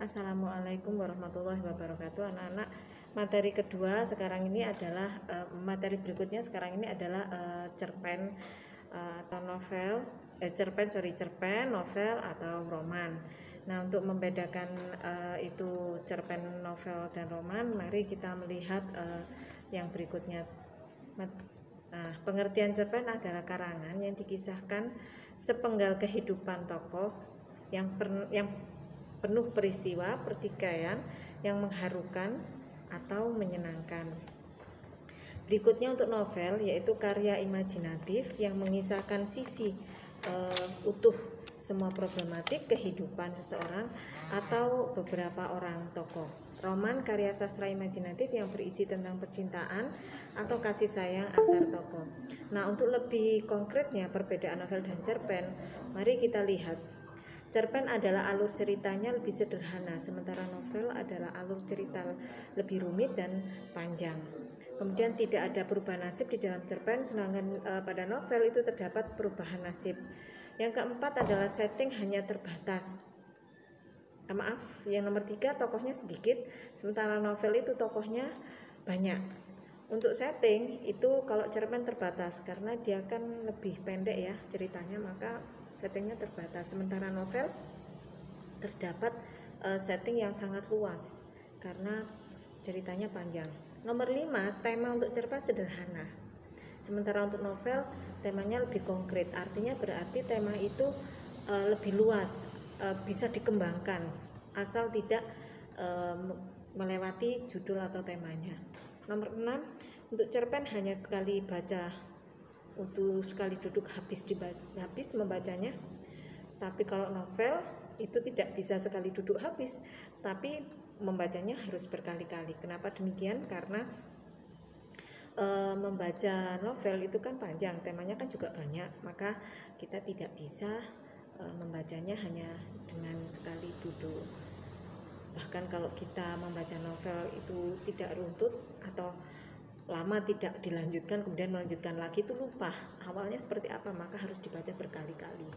Assalamualaikum warahmatullahi wabarakatuh. Anak-anak, materi kedua sekarang ini adalah materi berikutnya sekarang ini adalah cerpen atau novel, cerpen, novel atau roman. Nah, untuk membedakan itu cerpen, novel dan roman, mari kita melihat yang berikutnya. Nah, pengertian cerpen adalah karangan yang dikisahkan sepenggal kehidupan tokoh yang penuh peristiwa pertikaian yang mengharukan atau menyenangkan. Berikutnya untuk novel, yaitu karya imajinatif yang mengisahkan sisi utuh semua problematik kehidupan seseorang atau beberapa orang tokoh. Roman karya sastra imajinatif yang berisi tentang percintaan atau kasih sayang antar tokoh. Nah, untuk lebih konkretnya perbedaan novel dan cerpen, mari kita lihat. Cerpen adalah alur ceritanya lebih sederhana, sementara novel adalah alur cerita lebih rumit dan panjang. Kemudian tidak ada perubahan nasib di dalam cerpen, sedangkan pada novel itu terdapat perubahan nasib. Yang keempat adalah setting hanya terbatas. Yang nomor 3 tokohnya sedikit, sementara novel itu tokohnya banyak. Untuk setting itu kalau cerpen terbatas karena dia kan lebih pendek ya ceritanya, maka settingnya terbatas. Sementara novel terdapat setting yang sangat luas karena ceritanya panjang. Nomor 5, tema untuk cerpen sederhana. Sementara untuk novel temanya lebih konkret. Artinya berarti tema itu lebih luas, bisa dikembangkan asal tidak melewati judul atau temanya. Nomor 6, untuk cerpen hanya sekali baca, untuk sekali duduk habis membacanya. Tapi kalau novel itu tidak bisa sekali duduk habis, tapi membacanya harus berkali-kali. Kenapa demikian? Karena membaca novel itu kan panjang, temanya kan juga banyak, maka kita tidak bisa membacanya hanya dengan sekali duduk. Bahkan kalau kita membaca novel itu tidak runtut atau lama tidak dilanjutkan kemudian melanjutkan lagi, itu lupa awalnya seperti apa, maka harus dibaca berkali-kali.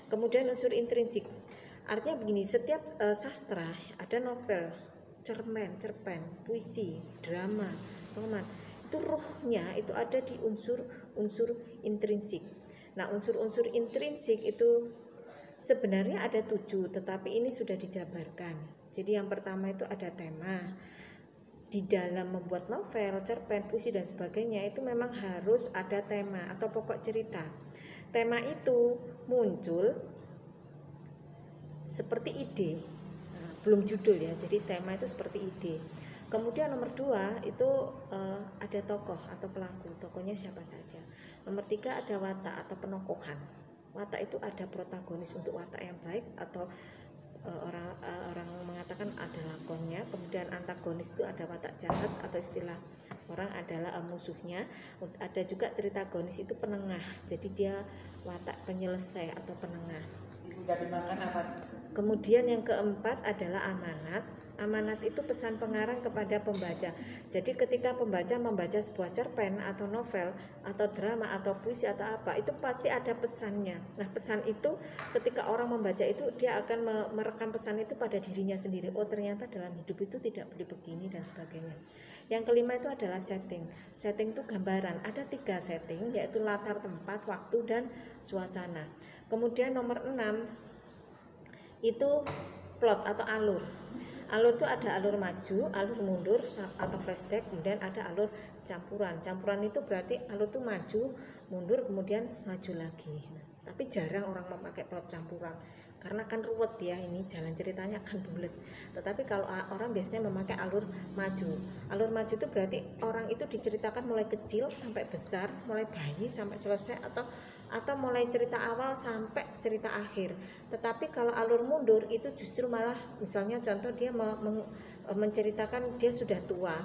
Kemudian unsur intrinsik, artinya begini, setiap sastra ada novel, cerpen, puisi, drama, roman, itu ruhnya itu ada di unsur intrinsik. Nah, unsur-unsur intrinsik itu sebenarnya ada 7, tetapi ini sudah dijabarkan. Jadi yang pertama itu ada tema. Di dalam membuat novel, cerpen, puisi dan sebagainya itu memang harus ada tema atau pokok cerita. Tema itu muncul seperti ide, belum judul ya, jadi tema itu seperti ide. Kemudian nomor 2 itu ada tokoh atau pelaku, tokohnya siapa saja. Nomor 3 ada watak atau penokohan. Watak itu ada protagonis untuk watak yang baik atau orang mengatakan ada lakonnya. Kemudian antagonis itu ada watak jahat atau istilah orang adalah musuhnya. Ada juga tritagonis itu penengah, jadi dia watak penyelesai atau penengah. Kemudian yang keempat adalah amanat. Amanat itu pesan pengarang kepada pembaca. Jadi ketika pembaca membaca sebuah cerpen atau novel atau drama atau puisi atau apa, itu pasti ada pesannya. Nah, pesan itu ketika orang membaca itu dia akan merekam pesan itu pada dirinya sendiri. Oh, ternyata dalam hidup itu tidak boleh begini dan sebagainya. Yang kelima itu adalah setting. Setting itu gambaran. Ada 3 setting, yaitu latar tempat, waktu dan suasana. Kemudian nomor 6 itu plot atau alur. Alur itu ada alur maju, alur mundur atau flashback, kemudian ada alur campuran. Campuran itu berarti alur itu maju, mundur, kemudian maju lagi. Tapi jarang orang memakai plot campuran karena kan ruwet ya, ini jalan ceritanya akan bulat. Tetapi kalau orang biasanya memakai alur maju. Alur maju itu berarti orang itu diceritakan mulai kecil sampai besar, mulai bayi sampai selesai, atau mulai cerita awal sampai cerita akhir. Tetapi kalau alur mundur itu justru malah, misalnya contoh dia menceritakan dia sudah tua,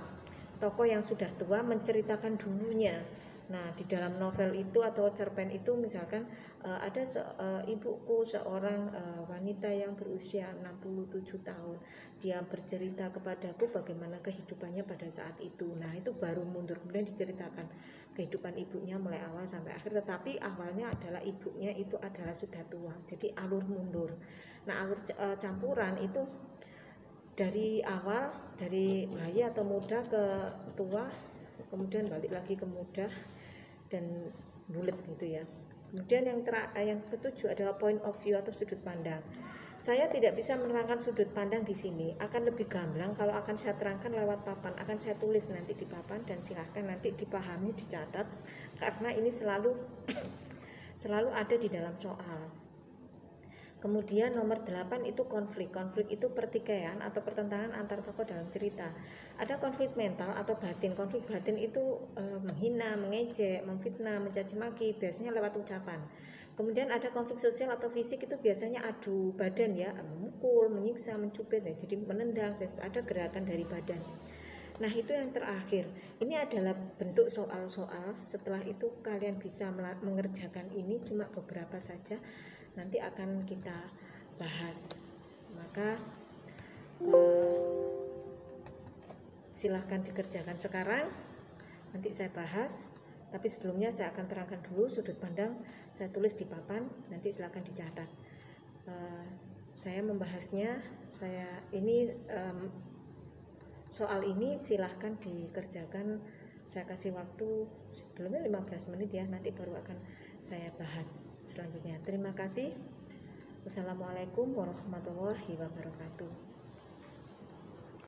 tokoh yang sudah tua menceritakan dulunya. Nah, di dalam novel itu atau cerpen itu misalkan ada ibuku, seorang wanita yang berusia 67 tahun. Dia bercerita kepadaku bagaimana kehidupannya pada saat itu. Nah, itu baru mundur, kemudian diceritakan kehidupan ibunya mulai awal sampai akhir, tetapi awalnya adalah ibunya itu adalah sudah tua. Jadi alur mundur. Nah, alur campuran itu dari awal, dari bayi atau muda ke tua, kemudian balik lagi ke muda dan bulat gitu ya. Kemudian yang ketujuh adalah point of view atau sudut pandang. Saya tidak bisa menerangkan sudut pandang di sini, akan lebih gamblang kalau akan saya terangkan lewat papan, akan saya tulis nanti di papan dan silahkan nanti dipahami, dicatat, karena ini selalu ada di dalam soal. Kemudian nomor 8 itu konflik. Konflik itu pertikaian atau pertentangan antar tokoh dalam cerita. Ada konflik mental atau batin. Konflik batin itu menghina, mengejek, memfitnah, mencaci maki, biasanya lewat ucapan. Kemudian ada konflik sosial atau fisik, itu biasanya adu badan ya, memukul, menyiksa, mencubit ya, jadi menendang, ada gerakan dari badan. Nah, itu yang terakhir. Ini adalah bentuk soal-soal. Setelah itu kalian bisa mengerjakan ini, cuma beberapa saja. Nanti akan kita bahas. Maka silahkan dikerjakan sekarang. Nanti saya bahas. Tapi sebelumnya saya akan terangkan dulu sudut pandang. Saya tulis di papan. Nanti silahkan dicatat. Saya membahasnya. Soal ini silahkan dikerjakan. Saya kasih waktu sebelumnya 15 menit ya. Nanti baru akan saya bahas selanjutnya. Terima kasih. Wassalamualaikum warahmatullahi wabarakatuh.